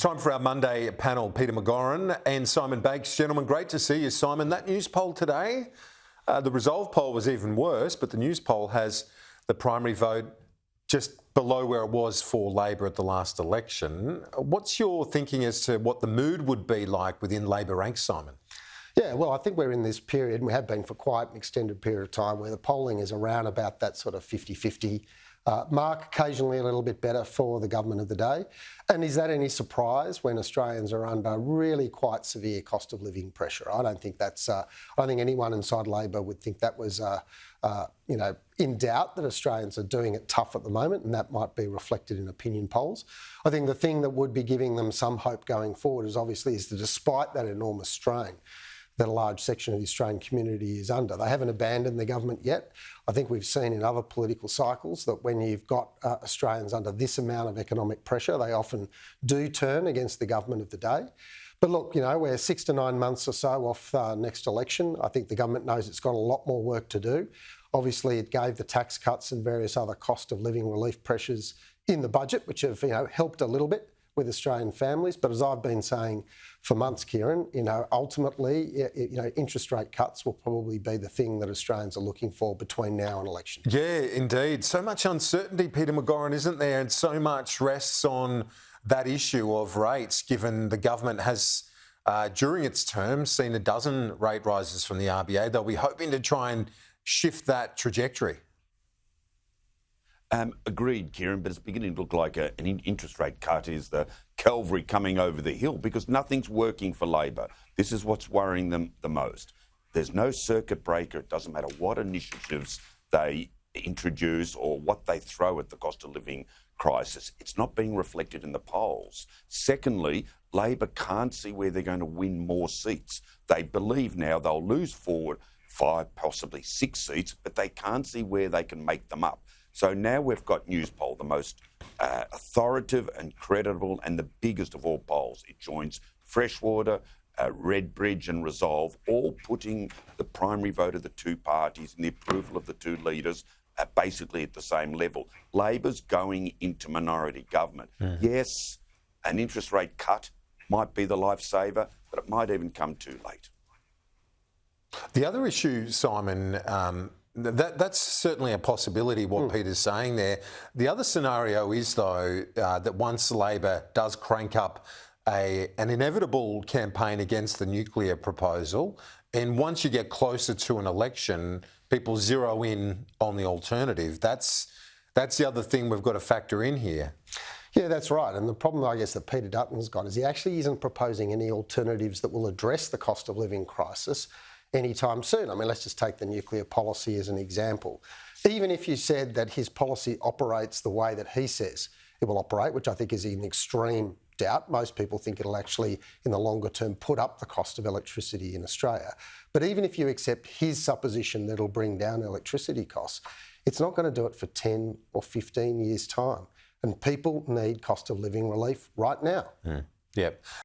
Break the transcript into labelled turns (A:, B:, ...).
A: Time for our Monday panel. Peter McGoran and Simon Bakes. Gentlemen, great to see you. Simon, that Newspoll today, the Resolve poll was even worse, but the Newspoll has the primary vote just below where it was for Labor at the last election. What's your thinking as to what the mood would be like within Labor ranks, Simon?
B: Yeah, well, I think we're in this period, and we have been for quite an extended period of time, where the polling is around about that sort of 50-50 mark, occasionally a little bit better for the government of the day. And is that any surprise when Australians are under really quite severe cost of living pressure? I don't think that's. I don't think anyone inside Labor would think that was, in doubt, that Australians are doing it tough at the moment, and that might be reflected in opinion polls. I think the thing that would be giving them some hope going forward is that despite that enormous strain that a large section of the Australian community is under, they haven't abandoned the government yet. I think we've seen in other political cycles that when you've got Australians under this amount of economic pressure, they often do turn against the government of the day. But look, we're 6 to 9 months or so off next election. I think the government knows it's got a lot more work to do. Obviously, it gave the tax cuts and various other cost of living relief pressures in the budget, which have helped a little bit with Australian families. But as I've been saying for months, Kieran, ultimately, interest rate cuts will probably be the thing that Australians are looking for between now and election.
A: Yeah, indeed. So much uncertainty, Peter McGoran, isn't there? And so much rests on that issue of rates, given the government has, during its term, seen a dozen rate rises from the RBA. They'll be hoping to try and shift that trajectory.
C: Agreed, Kieran, but it's beginning to look like an interest rate cut is the cavalry coming over the hill because nothing's working for Labor. This is what's worrying them the most. There's no circuit breaker. It doesn't matter what initiatives they introduce or what they throw at the cost of living crisis. It's not being reflected in the polls. Secondly, Labor can't see where they're going to win more seats. They believe now they'll lose 4, 5, possibly 6 seats, but they can't see where they can make them up. So now we've got Newspoll, the most authoritative and credible and the biggest of all polls. It joins Freshwater, Redbridge and Resolve, all putting the primary vote of the two parties and the approval of the two leaders basically at the same level. Labor's going into minority government. Yes, an interest rate cut might be the lifesaver, but it might even come too late.
A: The other issue, Simon, that's certainly a possibility, what Peter's saying there. The other scenario is, though, that once Labor does crank up an inevitable campaign against the nuclear proposal, and once you get closer to an election, people zero in on the alternative. That's the other thing we've got to factor in here.
B: Yeah, that's right. And the problem, I guess, that Peter Dutton's got is he actually isn't proposing any alternatives that will address the cost of living crisis anytime soon. I mean, let's just take the nuclear policy as an example. Even if you said that his policy operates the way that he says it will operate, which I think is an extreme doubt, most people think it'll actually, in the longer term, put up the cost of electricity in Australia. But even if you accept his supposition that it'll bring down electricity costs, it's not going to do it for 10 or 15 years' time. And people need cost of living relief right now.
A: Yep.